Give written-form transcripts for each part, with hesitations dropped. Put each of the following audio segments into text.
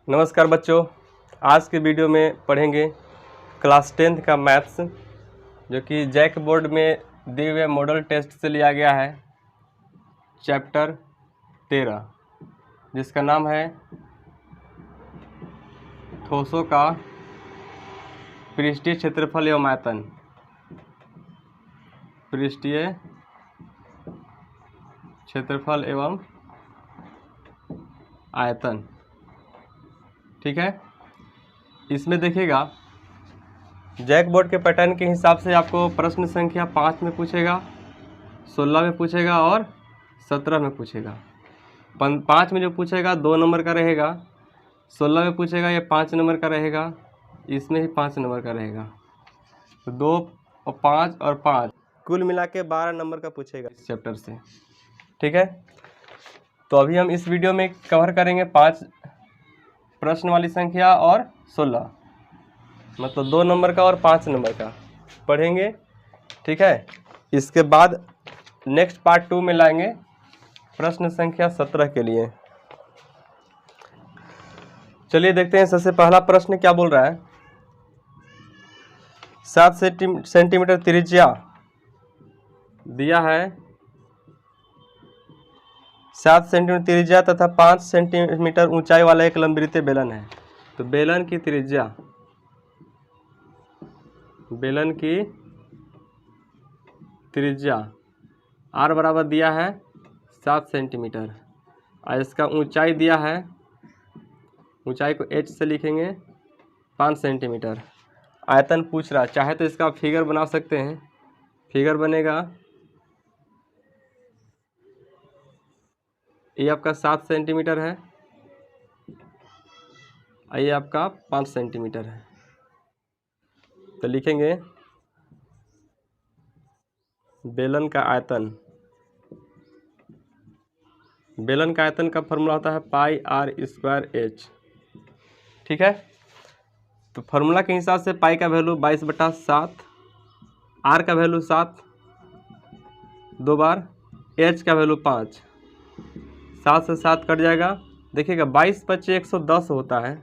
नमस्कार बच्चों, आज के वीडियो में पढ़ेंगे क्लास 10th का मैथ्स, जो कि जैक बोर्ड में दिए हुए मॉडल टेस्ट से लिया गया है। चैप्टर 13 जिसका नाम है ठोसों का पृष्ठीय क्षेत्रफल एवं आयतन। पृष्ठीय क्षेत्रफल एवं आयतन, ठीक है। इसमें देखिएगा जैक बोर्ड के पैटर्न के हिसाब से आपको प्रश्न संख्या 5 में पूछेगा, 16 में पूछेगा और 17 में पूछेगा। 5 में जो पूछेगा 2 नंबर का रहेगा, 16 में पूछेगा ये 5 नंबर का रहेगा, इसमें ही 5 नंबर का रहेगा। तो 2 और 5 और 5 कुल मिला के 12 नंबर का पूछेगा इस चैप्टर से, ठीक है। तो अभी हम इस वीडियो में कवर करेंगे 5 प्रश्न वाली संख्या और 16, मतलब 2 नंबर का और 5 नंबर का पढ़ेंगे, ठीक है। इसके बाद नेक्स्ट पार्ट 2 में लाएंगे प्रश्न संख्या 17 के लिए। चलिए देखते हैं सबसे पहला प्रश्न क्या बोल रहा है। 7 सेंटीमीटर त्रिज्या दिया है, 7 सेंटीमीटर त्रिज्या तथा 5 सेंटीमीटर ऊंचाई वाला एक लंबवृत्तीय बेलन है। तो बेलन की त्रिज्या R बराबर दिया है 7 सेंटीमीटर और इसका ऊंचाई दिया है, ऊंचाई को H से लिखेंगे 5 सेंटीमीटर। आयतन पूछ रहा है, चाहे तो इसका फिगर बना सकते हैं। फिगर बनेगा, ये आपका 7 सेंटीमीटर है, ये आपका 5 सेंटीमीटर है। तो लिखेंगे बेलन का आयतन। बेलन का आयतन का फॉर्मूला होता है पाई आर स्क्वायर एच, ठीक है। तो फॉर्मूला के हिसाब से पाई का वैल्यू 22/7, आर का वैल्यू 7 2 बार, एच का वैल्यू 5, 7 से 7 कट जाएगा। देखिएगा 22 बचे 110 होता है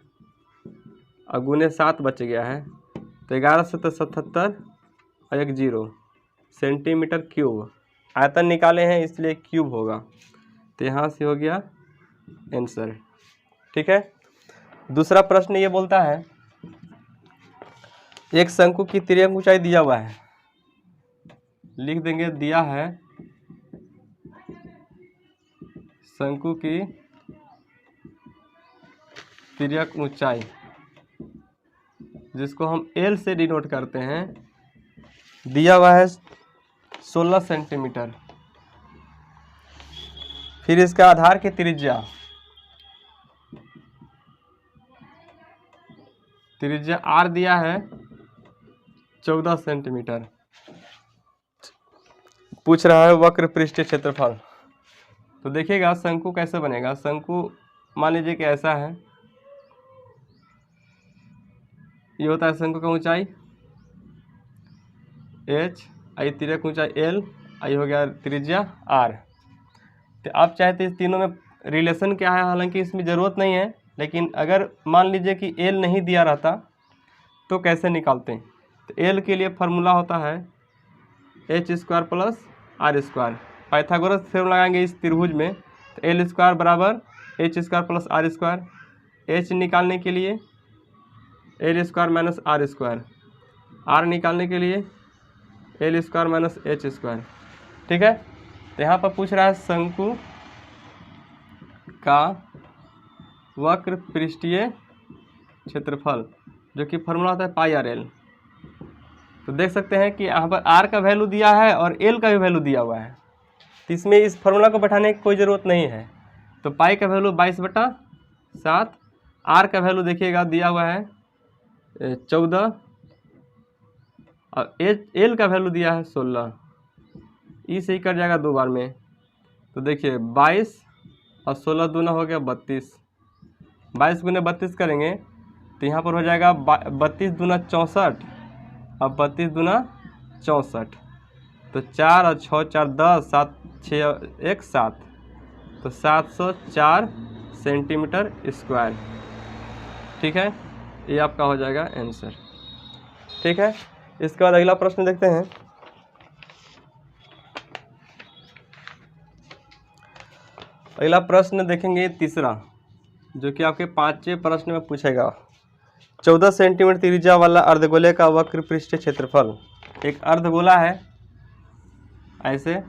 और गुने 7 बच गया है, तो 11 से 77 और 1 0 सेंटीमीटर क्यूब। आयतन निकाले हैं इसलिए क्यूब होगा, तो यहाँ से हो गया आंसर, ठीक है। दूसरा प्रश्न ये बोलता है एक शंकु की तिर्यक ऊंचाई दिया हुआ है, लिख देंगे दिया है शंकु की तिर्यक ऊंचाई, जिसको हम L से डिनोट करते हैं, दिया हुआ है 16 सेंटीमीटर। फिर इसका आधार की त्रिज्या R दिया है 14 सेंटीमीटर। पूछ रहा है वक्र पृष्ठीय क्षेत्रफल। तो देखिएगा शंकु कैसे बनेगा। शंकु मान लीजिए कि ऐसा है, ये होता है शंकु का ऊंचाई H, आई तिर्यक ऊंचाई L, आई हो गया त्रिज्या R। तो आप चाहे तो इस तीनों में रिलेशन क्या है, हालांकि इसमें ज़रूरत नहीं है, लेकिन अगर मान लीजिए कि L नहीं दिया रहता तो कैसे निकालते हैं। तो L के लिए फार्मूला होता है H² + R²। पाइथागोरस थ्योरम लगाएंगे इस त्रिभुज में, तो L² बराबर H² + R²। H निकालने के लिए L² - R², R निकालने के लिए L² - H², ठीक है। तो यहाँ पर पूछ रहा है शंकु का वक्र पृष्ठीय क्षेत्रफल, जो कि फॉर्मूला होता है पाई आर एल। तो देख सकते हैं कि यहाँ पर R का वैल्यू दिया है और L का भी वैल्यू दिया हुआ है, तो इसमें इस फॉर्मूला को बैठाने की कोई ज़रूरत नहीं है। तो पाई का वैल्यू 22/7, R का वैल्यू देखिएगा दिया हुआ है 14 और L का वैल्यू दिया है 16। ई से ही कट जाएगा 2 बार में। तो देखिए 22 और 16 दूना हो गया 32। 22 गुने 32 करेंगे तो यहाँ पर हो जाएगा 32 दूना 64 और 32 दूना 64। तो 4 और 6 4 10, 7 6 1 7, तो 704 सेंटीमीटर स्क्वायर, ठीक है, ये आपका हो जाएगा आंसर। ठीक है, इसके बाद अगला प्रश्न देखते हैं। अगला प्रश्न देखेंगे तीसरा, जो कि आपके 5वें प्रश्न में पूछेगा। 14 सेंटीमीटर त्रिज्या वाला अर्धगोले का वक्र पृष्ठीय क्षेत्रफल। एक अर्धगोला है ऐसे,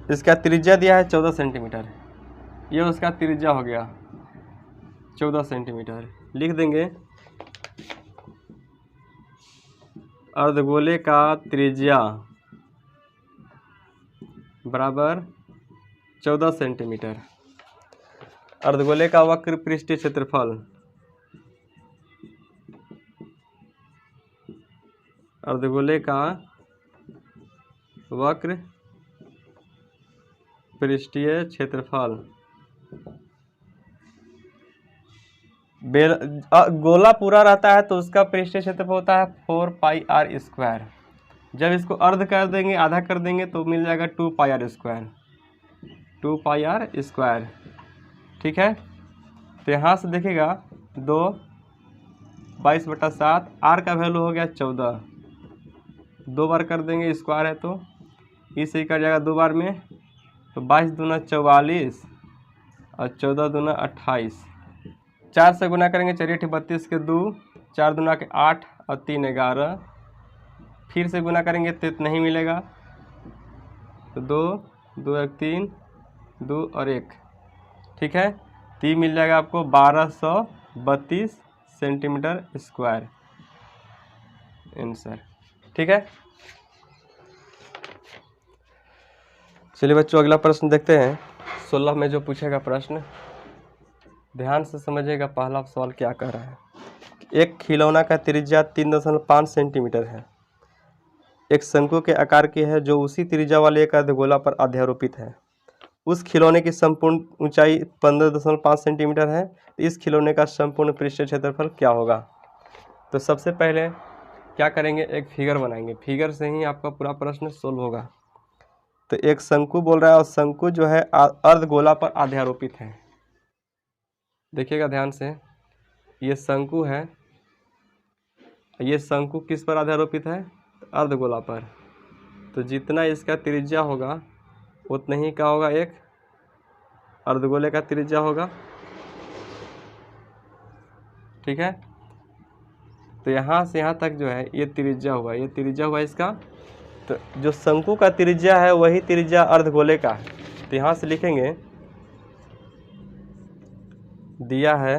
इसका त्रिज्या दिया है 14 सेंटीमीटर, ये उसका त्रिज्या हो गया 14 सेंटीमीटर। लिख देंगे अर्धगोले का त्रिज्या बराबर 14 सेंटीमीटर। अर्धगोले का वक्र पृष्ठीय क्षेत्रफल, अर्धगोले का वक्र पृष्ठीय क्षेत्रफल। गोला पूरा रहता है तो उसका पृष्ठीय क्षेत्रफल होता है 4 पाई आर स्क्वायर। जब इसको अर्ध कर देंगे, आधा कर देंगे तो मिल जाएगा 2 pi r square, 2 pi r square. ठीक है, तो यहाँ से देखिएगा 2 22/7, आर का वैल्यू हो गया 14, 2 बार कर देंगे, स्क्वायर है तो इसे कर जाएगा 2 बार में, तो 22 दूना 44 और 14 दूना 28। 4 से गुना करेंगे, 4 32 के 2, 4 दूना के 8 और 3 11। फिर से गुना करेंगे तो नहीं मिलेगा, तो 2 2 1 3, 2 और 1। ठीक है, तो मिल जाएगा आपको 1232 सेंटीमीटर स्क्वायर आंसर। ठीक है, चलिए बच्चों अगला प्रश्न देखते हैं। 16 में जो पूछेगा प्रश्न, ध्यान से समझिएगा। पहला सवाल क्या कह रहा है, एक खिलौना का त्रिज्या 3.5 सेंटीमीटर है, एक शंकु के आकार की है जो उसी त्रिज्या वाले एक अर्धगोला पर अध्यारोपित है। उस खिलौने की संपूर्ण ऊंचाई 15.5 सेंटीमीटर है। तो इस खिलौने का संपूर्ण पृष्ठीय क्षेत्रफल क्या होगा। तो सबसे पहले क्या करेंगे, एक फिगर बनाएंगे, फिगर से ही आपका पूरा प्रश्न सोल्व होगा। तो एक शंकु बोल रहा है और शंकु जो है अर्धगोला पर अध्यारोपित है। देखिएगा ध्यान से, ये शंकु है, ये शंकु किस पर अध्यारोपित है, अर्धगोला पर। तो जितना इसका त्रिज्या होगा उतना ही क्या होगा, एक अर्धगोले का त्रिज्या होगा। ठीक है, तो यहाँ से यहाँ तक जो है ये त्रिज्या हुआ, ये त्रिज्या हुआ इसका। तो जो शंकु का त्रिज्या है वही त्रिज्या अर्धगोले का है। तो यहाँ से लिखेंगे, दिया है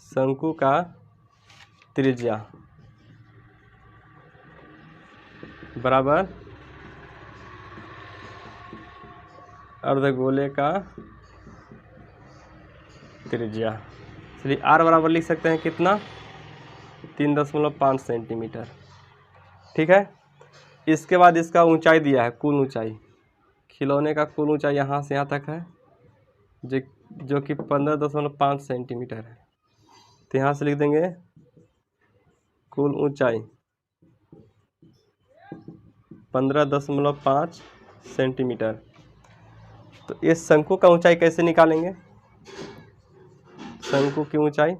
शंकु का त्रिज्या बराबर अर्धगोले का त्रिज्या। चलिए आर बराबर लिख सकते हैं कितना, 3.5 सेंटीमीटर। ठीक है, इसके बाद इसका ऊंचाई दिया है, कुल ऊंचाई, खिलौने का कुल ऊंचाई यहाँ से यहाँ तक है जो कि 15.5 सेंटीमीटर है। तो यहाँ से लिख देंगे कुल ऊंचाई 15.5 सेंटीमीटर। तो इस शंकु का ऊंचाई कैसे निकालेंगे, शंकु की ऊंचाई,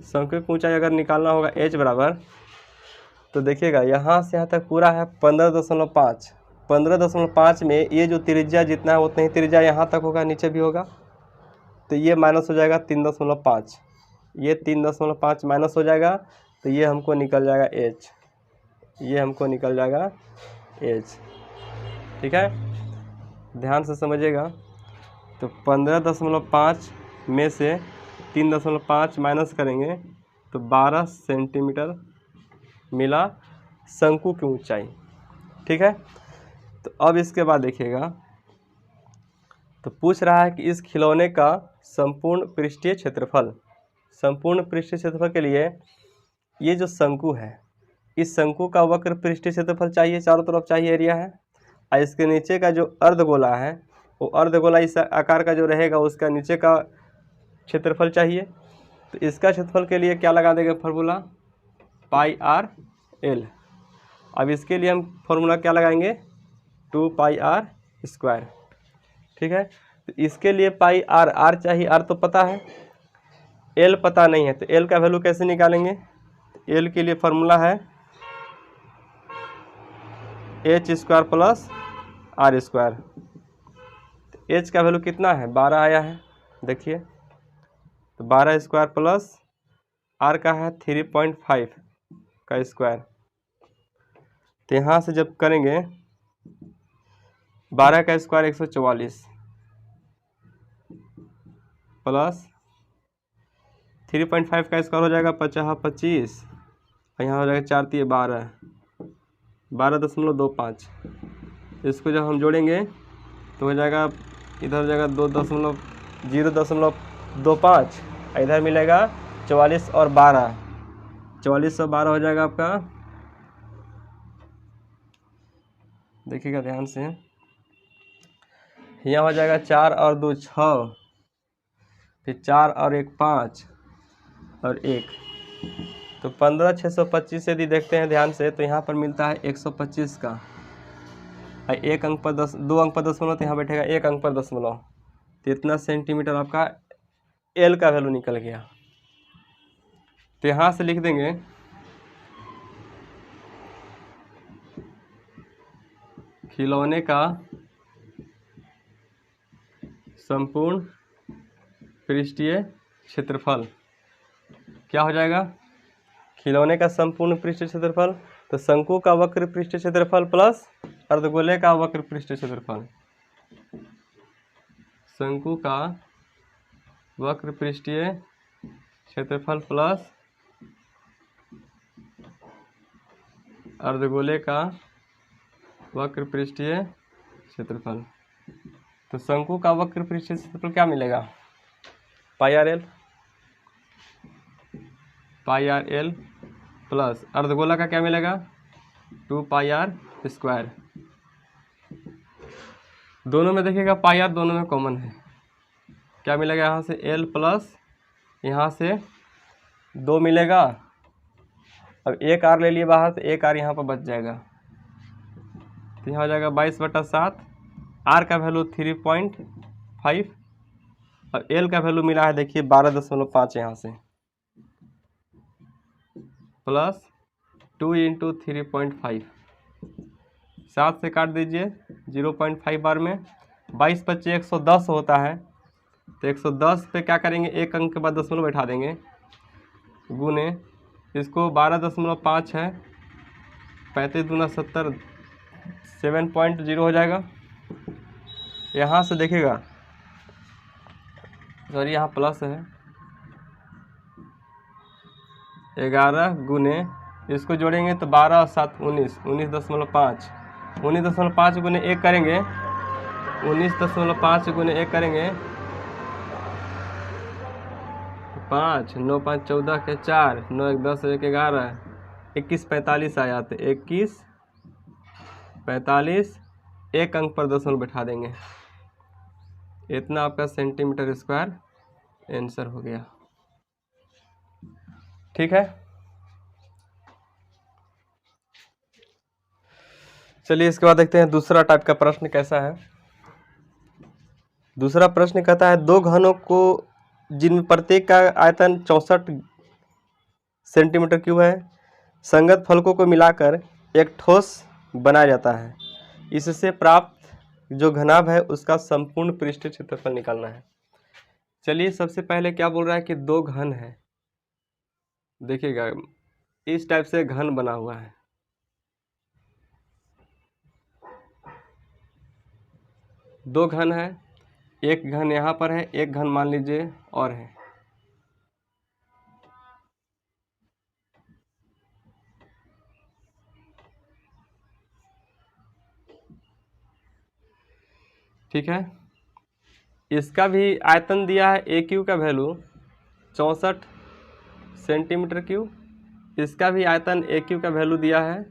शंकु की ऊंचाई अगर निकालना होगा h बराबर, तो देखिएगा यहाँ से यहाँ तक पूरा है 15.5, 15.5 में ये जो त्रिज्या जितना है उतना ही त्रिज्या यहाँ तक होगा, नीचे भी होगा। तो ये माइनस हो जाएगा 3.5, ये 3.5 माइनस हो जाएगा, तो ये हमको निकल जाएगा h, ये हमको निकल जाएगा h। ठीक है, ध्यान से समझिएगा। तो 15.5 में से 3.5 माइनस करेंगे तो 12 सेंटीमीटर मिला शंकु की ऊंचाई। ठीक है, तो अब इसके बाद देखिएगा, तो पूछ रहा है कि इस खिलौने का संपूर्ण पृष्ठीय क्षेत्रफल। संपूर्ण पृष्ठीय क्षेत्रफल के लिए ये जो शंकु है, इस शंकु का वक्र पृष्ठीय क्षेत्रफल चाहिए, चारों तरफ चाहिए एरिया है, और इसके नीचे का जो अर्धगोला है वो अर्धगोला इस आकार का जो रहेगा उसका नीचे का क्षेत्रफल चाहिए। तो इसका क्षेत्रफल के लिए क्या लगा देंगे, फार्मूला पाई आर एल, अब इसके लिए हम फॉर्मूला क्या लगाएंगे, 2πr²। ठीक है, तो इसके लिए पाई आर चाहिए, आर तो पता है, एल पता नहीं है, तो एल का वैल्यू कैसे निकालेंगे। एल के लिए फॉर्मूला है h² + r²। एच का वैल्यू कितना है, 12 आया है, देखिए, तो 12² प्लस आर का है 3.5 का स्क्वायर। तो यहाँ से जब करेंगे 12 का स्क्वायर 144 प्लस 3.5 का स्क्वायर हो जाएगा 25, और यहाँ हो जाएगा 4 × 3 = 12.25। इसको जब हम जोड़ेंगे तो हो जाएगा, इधर हो जाएगा 2.025, इधर मिलेगा 44 और 12, 44 और 12 हो जाएगा आपका, देखिएगा ध्यान से, यहाँ हो जाएगा 4 और 2 6, फिर 4 और 1 5 और 1, तो 15 625 यदि देखते हैं ध्यान से तो यहाँ पर मिलता है 125 का, और 1 अंक पर 10, 2 अंक पर दशमलव, तो यहाँ बैठेगा 1 अंक पर दशमलव, तो इतना सेंटीमीटर आपका एल का वैल्यू निकल गया। तो यहाँ से लिख देंगे खिलौने का संपूर्ण पृष्ठीय क्षेत्रफल क्या हो जाएगा, खिलौने का संपूर्ण पृष्ठीय क्षेत्रफल, तो शंकु का वक्र पृष्ठीय क्षेत्रफल प्लस अर्धगोले का वक्र पृष्ठीय क्षेत्रफल, शंकु का वक्र पृष्ठीय क्षेत्रफल प्लस अर्धगोले का वक्र पृष्ठीय क्षेत्रफल। तो शंकु का वक्र पृष्ठीय क्षेत्रफल क्या मिलेगा, πr_l प्लस अर्धगोला का क्या मिलेगा, 2πr²। दोनों में देखिएगा πr दोनों में कॉमन है, क्या मिलेगा, यहाँ से l प्लस यहाँ से 2 मिलेगा, अब 1 r ले लिए बाहर, तो 1 r यहाँ पर बच जाएगा, तो यहाँ हो जाएगा 22/7, r का वैल्यू 3.5 और l का वैल्यू मिला है देखिए 12.5 यहाँ से, प्लस 2 × 3.5, 7 से काट दीजिए 0.5 बार में, 22 × 5 110 होता है, तो 110 पे क्या करेंगे, 1 अंक के बाद दशमलव बैठा देंगे, गुने इसको 12.5 है, 35 दूना 70, 7.0 हो जाएगा। यहाँ से देखिएगा, सॉरी यहाँ प्लस है, 11 गुने इसको जोड़ेंगे तो 12 और 7 19, 19.5, 19.5 गुने 1 करेंगे, 19.5 गुने 1 करेंगे, 5 9 5 14 के 4 9 1 10 1 11 21 45 आया, तो 21 45 1 अंक पर दशमलव बैठा देंगे, इतना आपका सेंटीमीटर स्क्वायर आंसर हो गया। ठीक है, चलिए इसके बाद देखते हैं दूसरा टाइप का प्रश्न कैसा है। दूसरा प्रश्न कहता है, दो घनों को जिनमें प्रत्येक का आयतन 64 सेंटीमीटर क्यूब है, संगत फलकों को मिलाकर एक ठोस बनाया जाता है, इससे प्राप्त जो घनाभ है उसका संपूर्ण पृष्ठीय क्षेत्रफल निकालना है। चलिए सबसे पहले क्या बोल रहा है कि दो घन है, देखिएगा इस टाइप से घन बना हुआ है, दो घन है, एक घन यहाँ पर है, एक घन मान लीजिए और है, ठीक है। इसका भी आयतन दिया है, ए क्यू का वैल्यू 64 सेंटीमीटर क्यूब, इसका भी आयतन ए क्यू का वैल्यू दिया है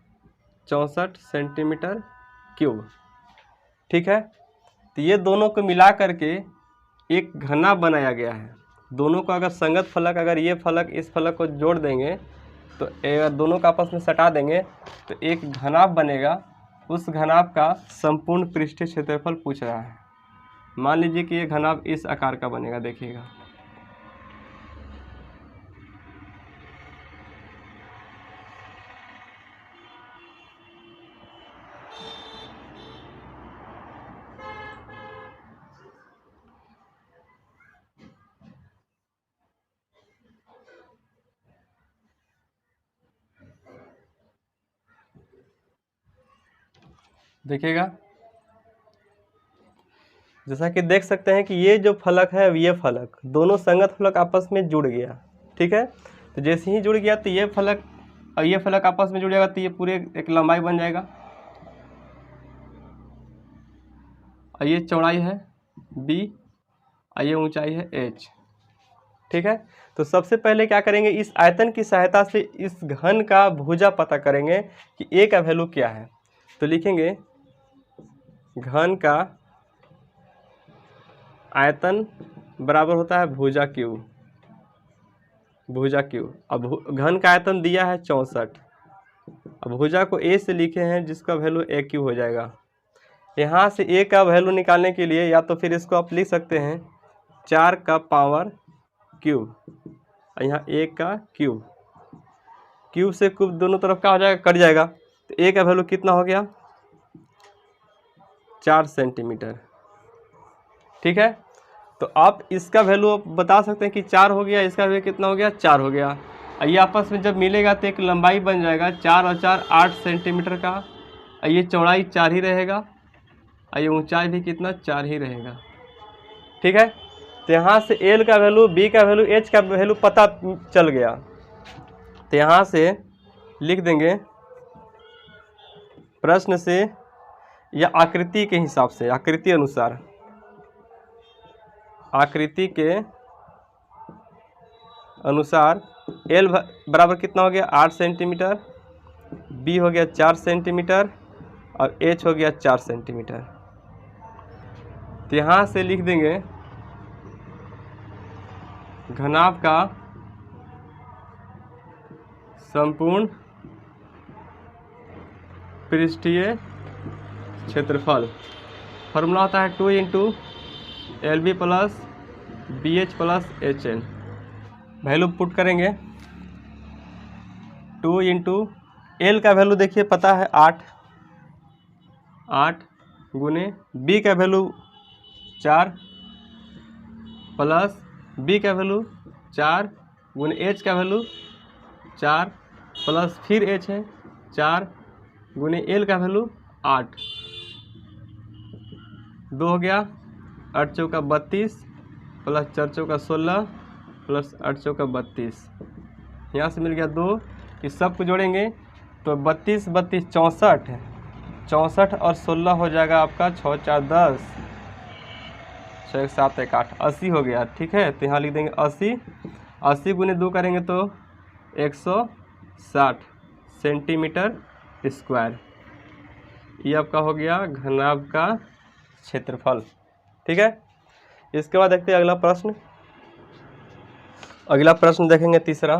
64 सेंटीमीटर क्यूब, ठीक है। तो ये दोनों को मिला करके एक घना बनाया गया है। दोनों को अगर संगत फलक, अगर ये फलक इस फलक को जोड़ देंगे तो अगर दोनों का आपस में सटा देंगे तो एक घनाभ बनेगा, उस घनाभ का संपूर्ण पृष्ठीय क्षेत्रफल पूछ रहा है। मान लीजिए कि ये घनाभ इस आकार का बनेगा, देखिएगा देखिएगा, जैसा कि देख सकते हैं कि ये जो फलक है, ये फलक दोनों संगत फलक आपस में जुड़ गया, ठीक है। तो जैसे ही जुड़ गया तो ये फलक और ये फलक आपस में जुड़ जाएगा, तो ये पूरे एक लंबाई बन जाएगा, और ये चौड़ाई है b और ये ऊंचाई है h, ठीक है। तो सबसे पहले क्या करेंगे, इस आयतन की सहायता से इस घन का भुजा पता करेंगे कि a का वैल्यू क्या है। तो लिखेंगे घन का आयतन बराबर होता है भुजा क्यू, भुजा क्यू। अब घन का आयतन दिया है 64, अब भुजा को a से लिखे हैं जिसका वैल्यू a क्यू हो जाएगा। यहाँ से a का वैल्यू निकालने के लिए या तो फिर इसको आप लिख सकते हैं 4 का पावर क्यूब, और यहाँ a का क्यूब, क्यूब से क्यूब दोनों तरफ का हो जाएगा, कट जाएगा। तो a का वैल्यू कितना हो गया 4 सेंटीमीटर, ठीक है। तो आप इसका वैल्यू बता सकते हैं कि 4 हो गया, इसका वैल्यू कितना हो गया 4 हो गया। ये आपस में जब मिलेगा तो एक लंबाई बन जाएगा 4 और 4 8 सेंटीमीटर का, और ये चौड़ाई 4 ही रहेगा, और ये ऊंचाई भी कितना 4 ही रहेगा, ठीक है। तो यहाँ से एल का वैल्यू, बी का वैल्यू, एच का वैल्यू पता चल गया। तो यहाँ से लिख देंगे प्रश्न से या आकृति के हिसाब से, आकृति अनुसार, आकृति के अनुसार एल बराबर कितना हो गया 8 सेंटीमीटर, बी हो गया 4 सेंटीमीटर, और एच हो गया 4 सेंटीमीटर। तो यहाँ से लिख देंगे घनाभ का संपूर्ण पृष्ठीय क्षेत्रफल, फॉर्मूला होता है 2 into LB plus BH plus HN। Value put करेंगे 2 इंटू एल का वैल्यू देखिए पता है 8 गुने बी का वैल्यू 4 प्लस बी का वैल्यू 4 गुने एच का वैल्यू 4 प्लस फिर एच है 4 गुने एल का वैल्यू 8, 2 हो गया, 8 चौका 32 प्लस 4 चौका 16 प्लस 8 चौका 32, यहाँ से मिल गया 2। इस सब को जोड़ेंगे तो 32 32 64 है, 64 और 16 हो जाएगा आपका 6 4 10, 6 1 7 1 8, 80 हो गया, ठीक है। तो यहाँ लिख देंगे 80, 80 गुने 2 करेंगे तो 160 सेंटीमीटर स्क्वायर। ये आपका हो गया घनाभ का क्षेत्रफल, ठीक है। इसके बाद देखते हैं अगला प्रश्न। अगला प्रश्न देखेंगे तीसरा,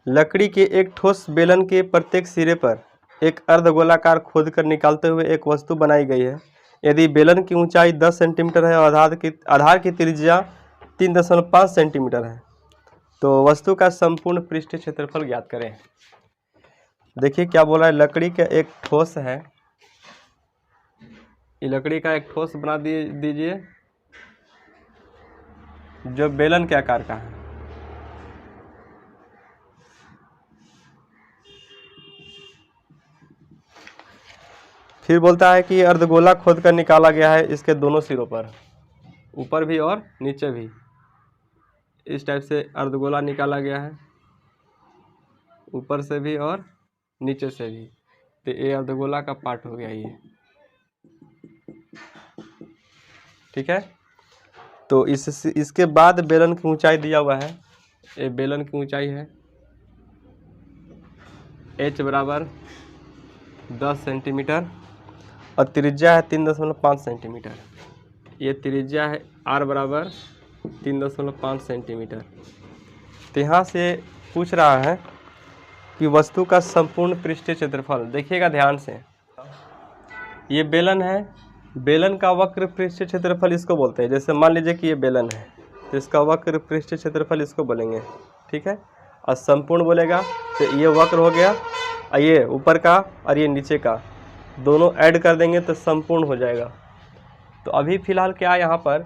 लकड़ी के एक ठोस बेलन के प्रत्येक सिरे पर एक अर्धगोलाकार खोद कर निकालते हुए एक वस्तु बनाई गई है। यदि बेलन की ऊंचाई 10 सेंटीमीटर है और आधार की त्रिज्या 3.5 सेंटीमीटर है तो वस्तु का संपूर्ण पृष्ठीय क्षेत्रफल ज्ञात करें। देखिए क्या बोला है, लकड़ी का एक ठोस है, ये लकड़ी का एक ठोस बना दीजिए जो बेलन के आकार का है। फिर बोलता है कि अर्धगोला खोद कर निकाला गया है इसके दोनों सिरों पर, ऊपर भी और नीचे भी। इस टाइप से अर्धगोला निकाला गया है, ऊपर से भी और नीचे से भी। तो ये अर्धगोला का पार्ट हो गया ये, ठीक है। तो इसके बाद बेलन की ऊंचाई दिया हुआ है, ये बेलन की ऊंचाई है h बराबर 10 सेंटीमीटर और त्रिज्या है 3.5 सेंटीमीटर। ये त्रिज्या है r बराबर 3.5 सेंटीमीटर। तो यहाँ से पूछ रहा है कि वस्तु का संपूर्ण पृष्ठीय क्षेत्रफल। देखिएगा ध्यान से, ये बेलन है, बेलन का वक्र पृष्ठीय क्षेत्रफल इसको बोलते हैं। जैसे मान लीजिए कि ये बेलन है तो इसका वक्र पृष्ठीय क्षेत्रफल इसको बोलेंगे, ठीक है। और संपूर्ण बोलेगा तो ये वक्र हो गया, और ये ऊपर का और ये नीचे का दोनों ऐड कर देंगे तो संपूर्ण हो जाएगा। तो अभी फ़िलहाल क्या है यहाँ पर,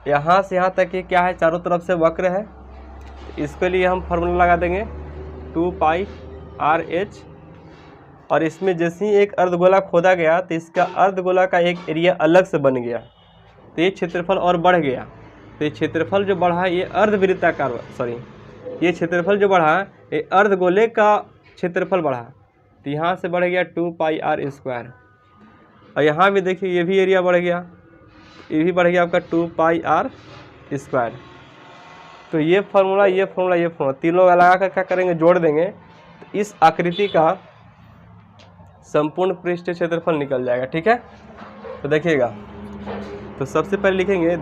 यहाँ से यहाँ तक ये क्या है, चारों तरफ से वक्र है। इसके लिए हम फार्मूला लगा देंगे 2πr/h, और इसमें जैसे ही एक अर्धगोला खोदा गया तो इसका अर्धगोला का एक एरिया अलग से बन गया, तो ये क्षेत्रफल और बढ़ गया। तो ये क्षेत्रफल जो बढ़ा ये अर्धवृत्ताकार, ये क्षेत्रफल जो बढ़ा ये अर्धगोले का क्षेत्रफल बढ़ा, तो यहाँ से बढ़ गया 2πr²। और यहाँ भी देखिए ये भी एरिया बढ़ गया, ये भी बढ़ गया आपका 2πr²। तो ये फार्मूला ये फार्मूला ये फार्मूला तीनों लगा कर क्या करेंगे, जोड़ देंगे, तो इस आकृति का संपूर्ण पृष्ठीय क्षेत्रफल निकल जाएगा, ठीक है। तो देखिएगा, तो सबसे पहले लिखेंगे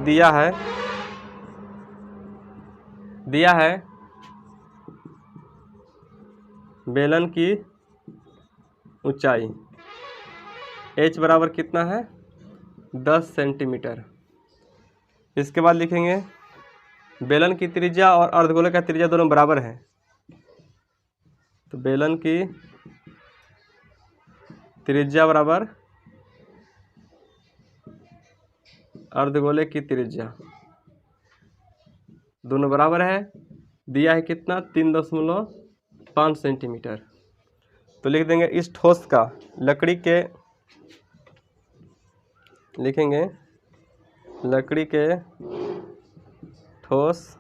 दिया है बेलन की ऊंचाई h बराबर कितना है 10 सेंटीमीटर। इसके बाद लिखेंगे बेलन की त्रिज्या और अर्धगोले का त्रिज्या दोनों बराबर है, तो बेलन की त्रिज्या बराबर अर्धगोले की त्रिज्या, दोनों बराबर है। दिया है कितना 3.5 सेंटीमीटर। तो लिख देंगे इस ठोस का, लकड़ी के लिखेंगे लकड़ी के ठोस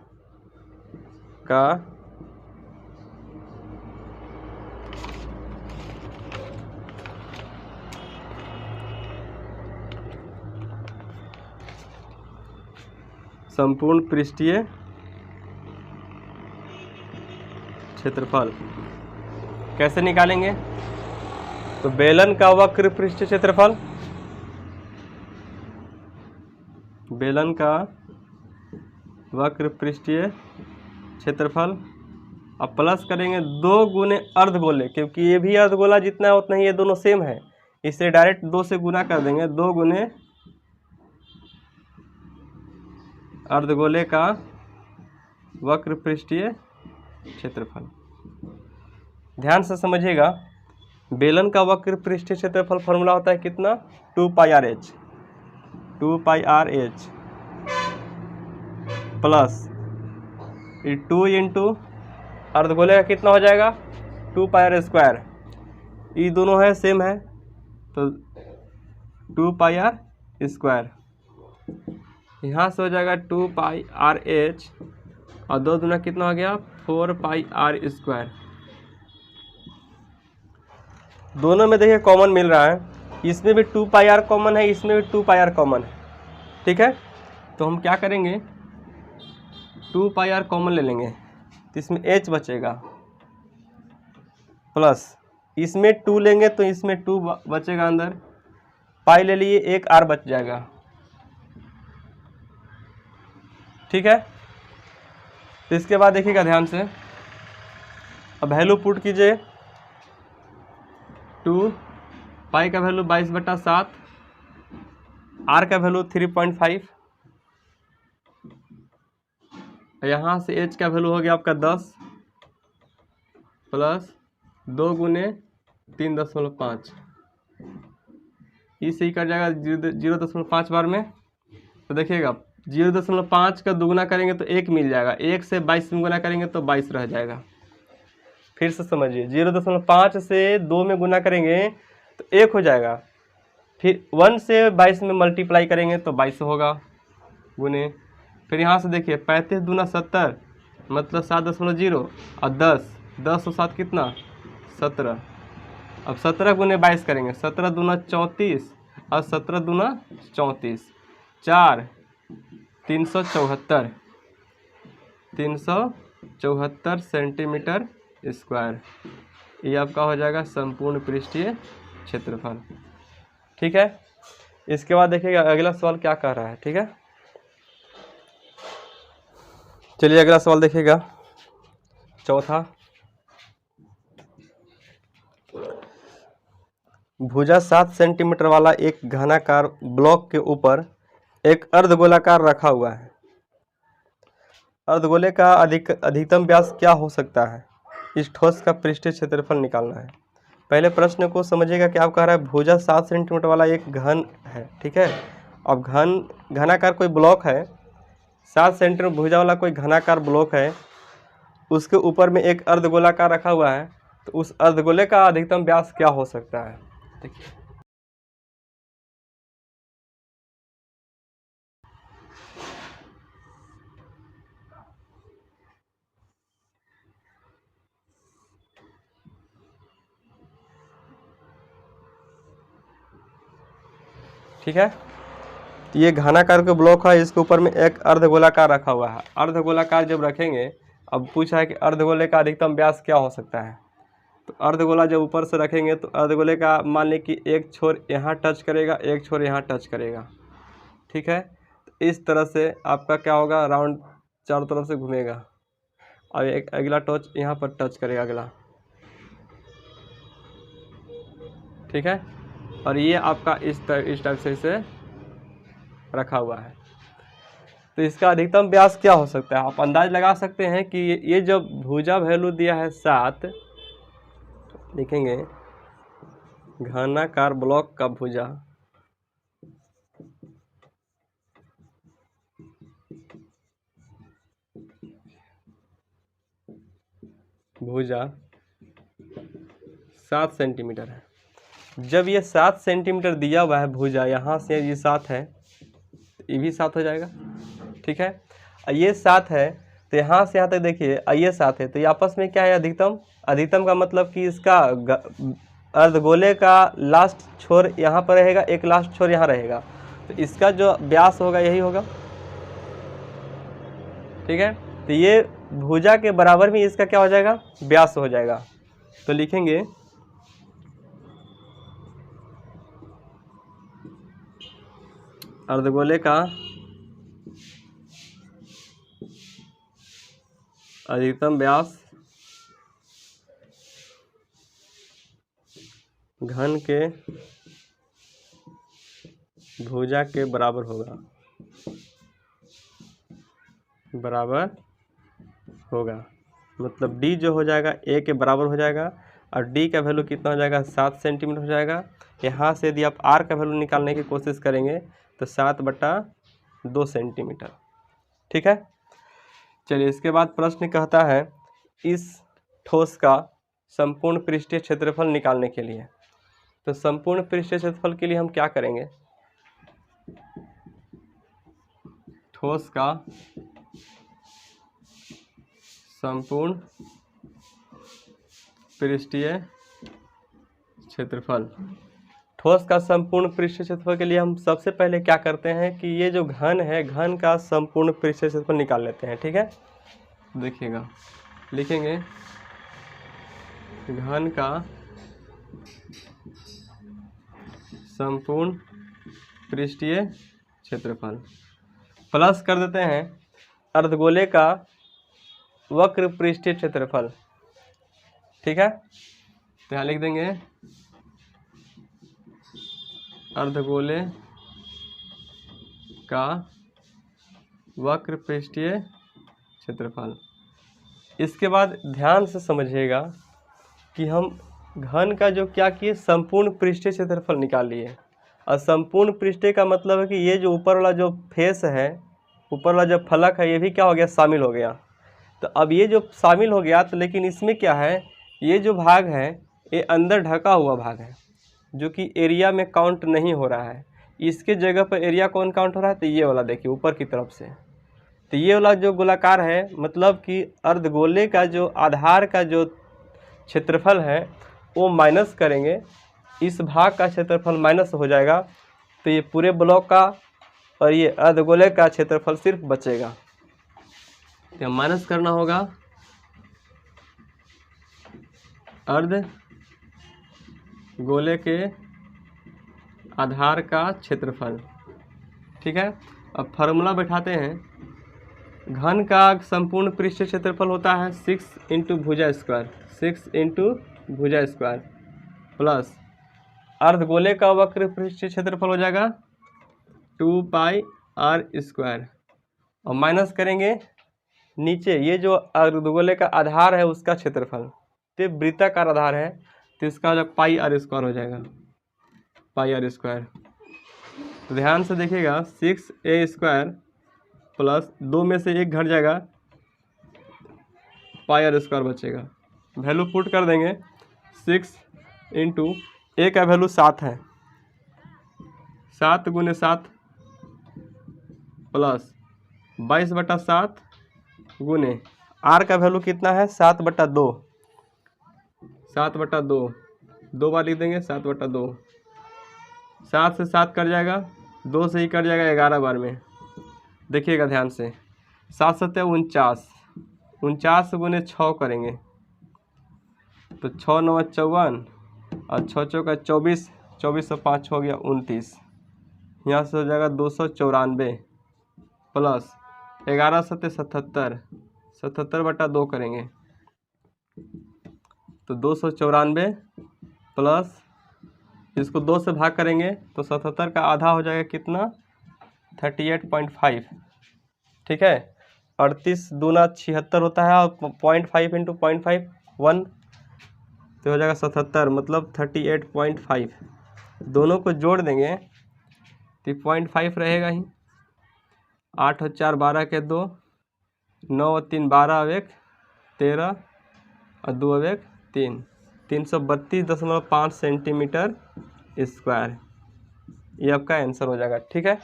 का संपूर्ण पृष्ठीय क्षेत्रफल कैसे निकालेंगे, तो बेलन का वक्र पृष्ठीय क्षेत्रफल, बेलन का वक्र पृष्ठीय क्षेत्रफल, अब प्लस करेंगे 2 गुने अर्धगोले, क्योंकि ये भी अर्धगोला जितना है उतना ही ये दोनों सेम है, इससे डायरेक्ट 2 से गुना कर देंगे, 2 गुने अर्धगोले का वक्र पृष्ठीय क्षेत्रफल। ध्यान से समझिएगा, बेलन का वक्र पृष्ठीय क्षेत्रफल फॉर्मूला होता है कितना 2πr/h, 2πr/h प्लस 2 इंटू अर्धगोले का कितना हो जाएगा 2πr², ये दोनों है सेम है तो 2πr², यहाँ से हो जाएगा 2πr/h और 2 दूना कितना हो गया 4πr²। दोनों में देखिए कॉमन मिल रहा है, इसमें भी 2πr कॉमन है, इसमें भी 2πr कॉमन है, ठीक है। तो हम क्या करेंगे 2πr कॉमन ले लेंगे, तो इसमें h बचेगा, प्लस इसमें 2 लेंगे तो इसमें 2 बचेगा अंदर, पाई ले लिए, एक r बच जाएगा, ठीक है। तो इसके बाद देखिएगा ध्यान से, अब वैल्यू पुट कीजिए, 2 पाई का वैल्यू 22/7, r का वैल्यू 3.5, यहाँ से h का वैल्यू हो गया आपका 10 प्लस 2 गुने 3.5, इसे ही कर जाएगा 0.5 बार में। तो देखिएगा 0.5 का दुगुना करेंगे तो 1 मिल जाएगा, 1 से 22 में गुना करेंगे तो 22 रह जाएगा। फिर से समझिए, 0.5 से 2 में गुना करेंगे तो 1 हो जाएगा, फिर 1 से 22 में मल्टीप्लाई करेंगे तो 22 होगा गुने। फिर यहाँ से देखिए 35 दूना 70 मतलब 7.0 और 10 और 7 कितना 17। अब 17 गुने 22 करेंगे, 17 दूना 34 और 17 दूना 34, 4 374 सेंटीमीटर स्क्वायर, ये आपका हो जाएगा संपूर्ण पृष्ठीय क्षेत्रफल, ठीक है। इसके बाद देखिएगा अगला सवाल क्या कह रहा है, ठीक है। चलिए अगला सवाल देखिएगा, चौथा, भुजा 7 सेंटीमीटर वाला एक घनाकार ब्लॉक के ऊपर एक अर्धगोलाकार रखा हुआ है। अर्धगोले का अधिकतम व्यास क्या हो सकता है? इस ठोस का पृष्ठीय क्षेत्रफल निकालना है। पहले प्रश्न को समझिएगा कि आप कह रहा है भुजा 7 सेंटीमीटर वाला एक घन है, ठीक है। अब घनाकार कोई ब्लॉक है, 7 सेंटीमीटर भुजा वाला कोई घनाकार ब्लॉक है, उसके ऊपर में एक अर्धगोलाकार रखा हुआ है, तो उस अर्धगोले का अधिकतम व्यास क्या हो सकता है? देखिए, ठीक है। ये घनाकार के ब्लॉक है, इसके ऊपर में एक अर्धगोलाकार रखा हुआ है। अर्धगोलाकार जब रखेंगे, अब पूछा है कि अर्धगोले का अधिकतम व्यास क्या हो सकता है, तो अर्धगोला जब ऊपर से रखेंगे तो अर्धगोले का मान लें कि एक छोर यहाँ टच करेगा, एक छोर यहाँ टच करेगा, ठीक है। तो इस तरह से आपका क्या होगा, राउंड चारों तरफ से घूमेगा और एक अगला टच यहाँ पर टच करेगा अगला, ठीक है। और ये आपका इस टाइप से इसे रखा हुआ है। तो इसका अधिकतम व्यास क्या हो सकता है? आप अंदाज लगा सकते हैं कि ये जो भुजा वैल्यू दिया है 7, लिखेंगे घनाकार ब्लॉक का भुजा भुजा 7 सेंटीमीटर है। जब ये 7 सेंटीमीटर दिया हुआ है भुजा, यहाँ से ये 7 है, ये भी 7 हो जाएगा, ठीक है। ये 7 है तो यहाँ से यहाँ तक देखिए ये 7 है, तो ये आपस में क्या है, अधिकतम। अधिकतम का मतलब कि इसका अर्धगोले का लास्ट छोर यहाँ पर रहेगा, एक लास्ट छोर यहाँ रहेगा, तो इसका जो व्यास होगा यही होगा, ठीक है। तो ये भुजा के बराबर में इसका क्या हो जाएगा, व्यास हो जाएगा। तो लिखेंगे अर्धगोले का अधिकतम व्यास घन के भुजा के बराबर होगा, मतलब d जो हो जाएगा a के बराबर हो जाएगा, और d का वैल्यू कितना हो जाएगा, 7 सेंटीमीटर हो जाएगा। यहाँ से यदि आप r का वैल्यू निकालने की कोशिश करेंगे तो 7/2 सेंटीमीटर, ठीक है। चलिए, इसके बाद प्रश्न कहता है इस ठोस का संपूर्ण पृष्ठीय क्षेत्रफल निकालने के लिए। तो संपूर्ण पृष्ठीय क्षेत्रफल के लिए हम क्या करेंगे, ठोस का संपूर्ण पृष्ठीय क्षेत्रफल। ठोस का संपूर्ण पृष्ठीय क्षेत्रफल के लिए हम सबसे पहले क्या करते हैं कि ये जो घन है, घन का संपूर्ण पृष्ठीय क्षेत्रफल निकाल लेते हैं, ठीक है। देखिएगा, लिखेंगे घन का संपूर्ण पृष्ठीय क्षेत्रफल प्लस कर देते हैं अर्धगोले का वक्र पृष्ठीय क्षेत्रफल, ठीक है। तो यहाँ लिख देंगे अर्धगोले का वक्र पृष्ठीय क्षेत्रफल। इसके बाद ध्यान से समझिएगा कि हम घन का जो क्या किए, संपूर्ण पृष्ठीय क्षेत्रफल निकाल लिए। और संपूर्ण पृष्ठीय का मतलब है कि ये जो ऊपर वाला जो फेस है, ऊपर वाला जो फलक है, ये भी क्या हो गया, शामिल हो गया। तो अब ये जो शामिल हो गया, तो लेकिन इसमें क्या है, ये जो भाग है ये अंदर ढका हुआ भाग है, जो कि एरिया में काउंट नहीं हो रहा है। इसके जगह पर एरिया कौन काउंट हो रहा है, तो ये वाला देखिए ऊपर की तरफ से। तो ये वाला जो गोलाकार है, मतलब कि अर्धगोले का जो आधार का जो क्षेत्रफल है वो माइनस करेंगे, इस भाग का क्षेत्रफल माइनस हो जाएगा, तो ये पूरे ब्लॉक का और ये अर्धगोले का क्षेत्रफल सिर्फ बचेगा। तो माइनस करना होगा अर्धगोले के आधार का क्षेत्रफल, ठीक है। अब फार्मूला बैठाते हैं घन का संपूर्ण पृष्ठीय क्षेत्रफल होता है 6 इंटू भुजा स्क्वायर, 6 इंटू भुजा स्क्वायर प्लस अर्धगोले का वक्र पृष्ठीय क्षेत्रफल हो जाएगा 2 पाई r स्क्वायर, और माइनस करेंगे नीचे ये जो अर्धगोले का आधार है उसका क्षेत्रफल, तो वृत्ताकार आधार है तो इसका जो पाई r स्क्वायर हो जाएगा, पाई r स्क्वायर। तो ध्यान से देखिएगा 6a स्क्वायर प्लस 2 में से 1 घट जाएगा, पाई r स्क्वायर बचेगा। वैल्यू पुट कर देंगे 6 इंटू a का वैल्यू 7 है, 7 गुने 7 प्लस 22/7 गुने r का वैल्यू कितना है 7/2, 7/2 दो बार लिख देंगे 7/2, 7 से 7 कट जाएगा, 2 से ही कट जाएगा 11 बार में। देखिएगा ध्यान से 7 7 49, 49 गुने 6 करेंगे तो 6 9 54 और 6 चौका 24, 24 से 5 हो गया 29, यहाँ से हो जाएगा 294 प्लस 11 7 77, 77/2 करेंगे तो 294 प्लस इसको 2 से भाग करेंगे तो 77 का आधा हो जाएगा कितना 38.5, ठीक है। 38 दूना 76 होता है और 0.5 इंटू 0.5 1 तो हो जाएगा 77, मतलब 38.5। दोनों को जोड़ देंगे तो 0.5 रहेगा ही, 8 और 4 12 के 2, 9 और 3 12 और 1 13 और 2 और 1 3, 332.5 सेंटीमीटर स्क्वायर, ये आपका आंसर हो जाएगा, ठीक है।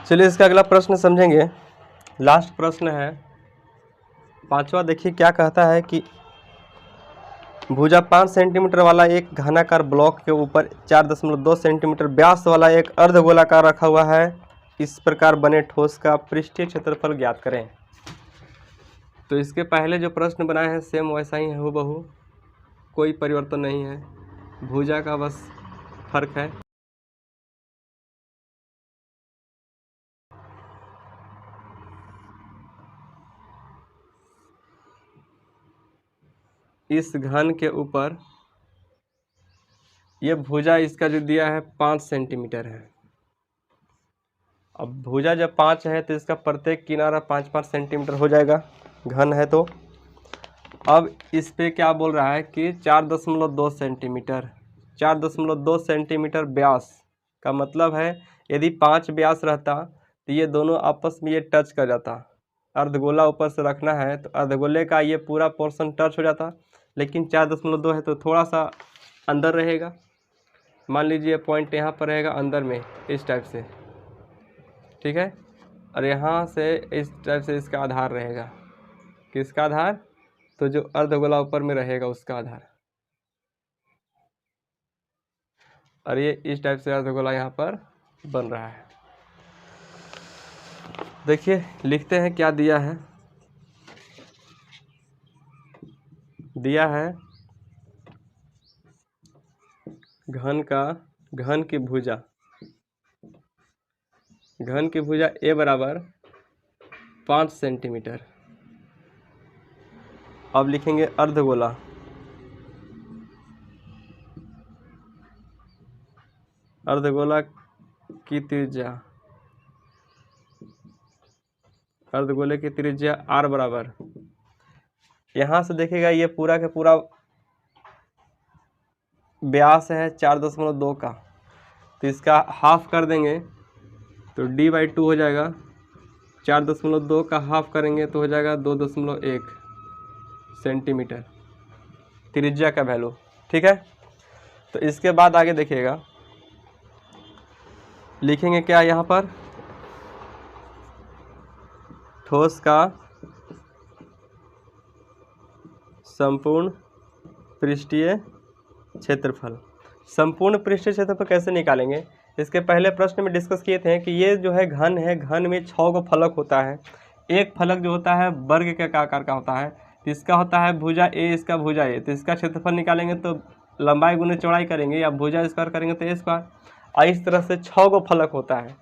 चलिए इसका अगला प्रश्न समझेंगे। लास्ट प्रश्न है 5वां। देखिए क्या कहता है कि भुजा 5 सेंटीमीटर वाला एक घनाकार ब्लॉक के ऊपर 4.2 सेंटीमीटर व्यास वाला एक अर्धगोलाकार रखा हुआ है। इस प्रकार बने ठोस का पृष्ठीय क्षेत्रफल ज्ञात करें। तो इसके पहले जो प्रश्न बनाए हैं सेम वैसा ही है हूबहू, कोई परिवर्तन नहीं है, भुजा का बस फर्क है। इस घन के ऊपर ये भुजा इसका जो दिया है 5 सेंटीमीटर है। अब भुजा जब 5 है तो इसका प्रत्येक किनारा 5-5 सेंटीमीटर हो जाएगा, घन है तो। अब इस पे क्या बोल रहा है कि 4.2 सेंटीमीटर, 4.2 सेंटीमीटर व्यास का मतलब है यदि 5 व्यास रहता तो ये दोनों आपस में ये टच कर जाता। अर्धगोला ऊपर से रखना है तो अर्धगोले का ये पूरा पोर्शन टच हो जाता, लेकिन 4.2 है तो थोड़ा सा अंदर रहेगा। मान लीजिए पॉइंट यहाँ पर रहेगा अंदर में इस टाइप से, ठीक है, और यहाँ से इस टाइप से इसका आधार रहेगा। किसका आधार? तो जो अर्धगोला ऊपर में रहेगा उसका आधार। और ये इस टाइप से अर्धगोला यहाँ पर बन रहा है। देखिए लिखते हैं क्या दिया है। दिया है घन की भुजा ए बराबर 5 सेंटीमीटर। अब लिखेंगे अर्धगोला की त्रिज्या, अर्धगोले की त्रिज्या r बराबर, यहाँ से देखिएगा ये पूरा का पूरा व्यास है 4.2 का, तो इसका हाफ कर देंगे तो d/2 हो जाएगा। 4.2 का हाफ करेंगे तो हो जाएगा 2.1 सेंटीमीटर त्रिज्या का वैल्यू, ठीक है। तो इसके बाद आगे देखिएगा लिखेंगे क्या यहाँ पर, ठोस का संपूर्ण पृष्ठीय क्षेत्रफल। संपूर्ण पृष्ठीय क्षेत्रफल कैसे निकालेंगे? इसके पहले प्रश्न में डिस्कस किए थे कि ये जो है घन है, घन में 6 गो फलक होता है। एक फलक जो होता है वर्ग के आकार का होता है, तो इसका होता है भुजा ए, इसका भुजा ए, तो इसका क्षेत्रफल निकालेंगे तो लंबाई गुने चौड़ाई करेंगे या भुजा स्क्वायर करेंगे तो ए स्क्वायर। और इस तरह से 6 गो फलक होता है।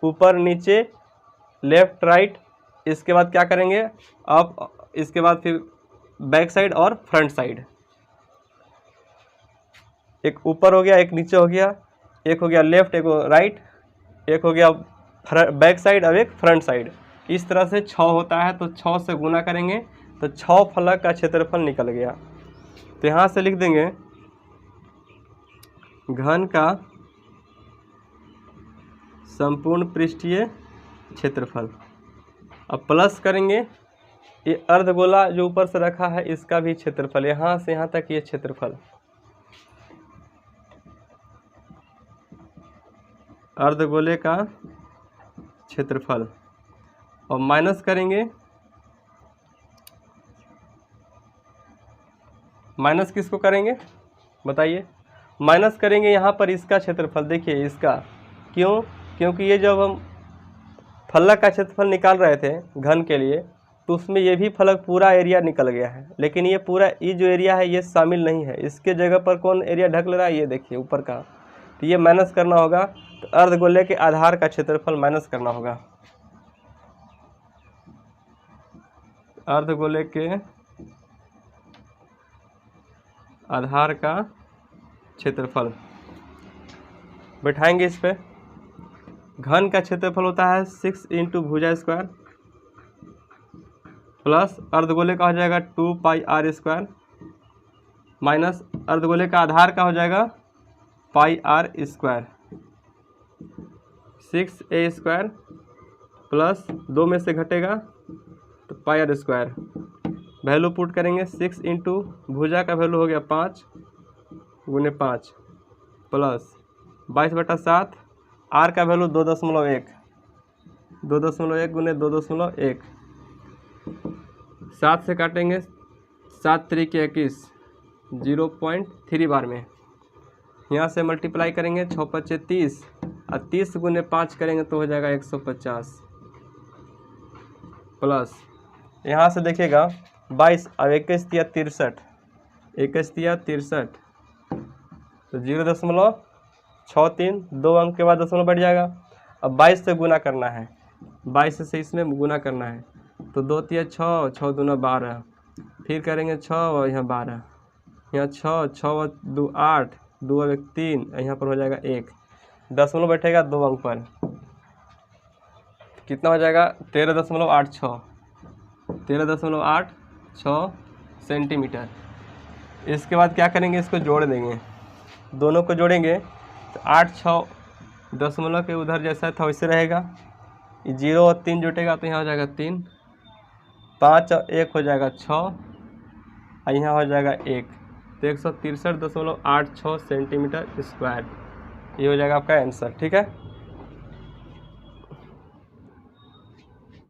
ऊपर नीचे, लेफ्ट राइट, इसके बाद क्या करेंगे अप, इसके बाद फिर बैक साइड और फ्रंट साइड। एक ऊपर हो गया, एक नीचे हो गया, एक हो गया लेफ्ट, एक राइट, एक हो गया बैक साइड, अब एक फ्रंट साइड। इस तरह से 6 होता है, तो 6 से गुना करेंगे तो 6 फलक का क्षेत्रफल निकल गया। तो यहाँ से लिख देंगे घन का संपूर्ण पृष्ठीय क्षेत्रफल। अब प्लस करेंगे ये अर्धगोला जो ऊपर से रखा है इसका भी क्षेत्रफल, यहाँ से यहाँ तक ये क्षेत्रफल, अर्धगोले का क्षेत्रफल। और माइनस करेंगे, माइनस किसको करेंगे बताइए, माइनस करेंगे यहाँ पर इसका क्षेत्रफल। देखिए इसका, क्यों? क्योंकि ये जब हम फलक का क्षेत्रफल निकाल रहे थे घन के लिए, तो उसमें ये भी फलक पूरा एरिया निकल गया है, लेकिन ये पूरा ये जो एरिया है ये शामिल नहीं है। इसके जगह पर कौन एरिया ढक ले रहा है, ये देखिए ऊपर का। तो ये माइनस करना होगा, तो अर्धगोले के आधार का क्षेत्रफल माइनस करना होगा। अर्धगोले के आधार का क्षेत्रफल बैठाएंगे इस पे। घन का क्षेत्रफल होता है 6 इंटू भुजा स्क्वायर प्लस अर्धगोले का हो जाएगा 2 पाई आर स्क्वायर माइनस अर्धगोले का आधार का हो जाएगा pi r square. 6a square plus 2 में से घटेगा तो pi r square. Value put करेंगे 6 इंटू भुजा का वैल्यू हो गया 5 गुने 5 प्लस 22/7, आर का वैल्यू 2.1, 2.1 गुने 2.1, 7 से काटेंगे 7 3 के 21, 0.3 बार में। यहाँ से मल्टीप्लाई करेंगे 6 5 30 और 30 गुने 5 करेंगे तो हो जाएगा 150 प्लस यहाँ से देखिएगा 22 और 21 दिया 63, 21 दिया 63 तो 0.63, 2 अंक के बाद दशमलव बढ़ जाएगा। अब 22 से गुना करना है, 22 से इसमें गुना करना है तो 2 तिया 6, 6 दूना 12, फिर करेंगे 6 और यहाँ 12, यहाँ 6, 6 और 2 8, 2 और 1 3, यहाँ पर हो जाएगा 1, दशमलव बैठेगा 2 अंक पर, कितना हो जाएगा 13.86, 13.86 सेंटीमीटर। इसके बाद क्या करेंगे, इसको जोड़ देंगे, दोनों को जोड़ेंगे तो 8 6 दशमलव के उधर जैसा था वैसे रहेगा, 0 और 3 जुटेगा तो यहाँ हो जाएगा 3, 5 और 1 हो जाएगा 6 और यहाँ हो जाएगा 1, तो 163.86 सेंटीमीटर स्क्वायर। ये हो जाएगा आपका आंसर। ठीक है।